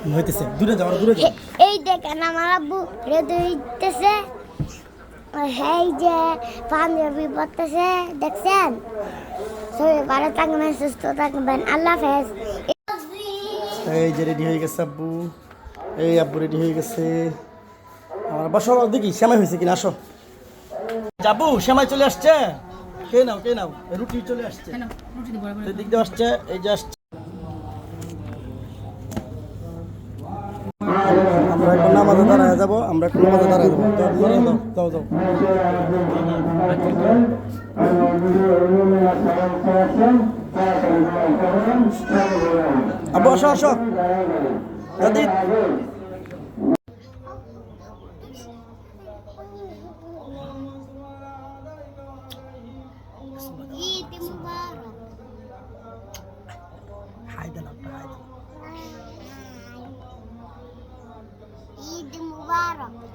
হইতেছে দূরে যাও দূরে যাও এই দেখেন আমার আব্বু রেডি হইতেছে এই যে পাঞ্জাবি পরতেছে দেখছেন সবাই ভালো থাকবেন সুস্থ থাকবেন আল্লাহ হাফেজ এই যে রেডি হয়ে গেছে আব্বু এই আব্বু রেডি হয়ে গেছে আমার বসো দেখি শ্যামাই হয়েছে কিনা আসো যাবু শ্যামাই চলে আসছে কে নাও রুটি চলে আসছে দিক দিয়ে আসছে এই যে আসছে আমরা এখন নামাজে দাঁড়ায় যাবো আমরা এখন নামাজে দাঁড়ায় যাবো যাও আব্বু আসো দাদি ঈদ মুবারক হাই দেন ঈদ মুবারক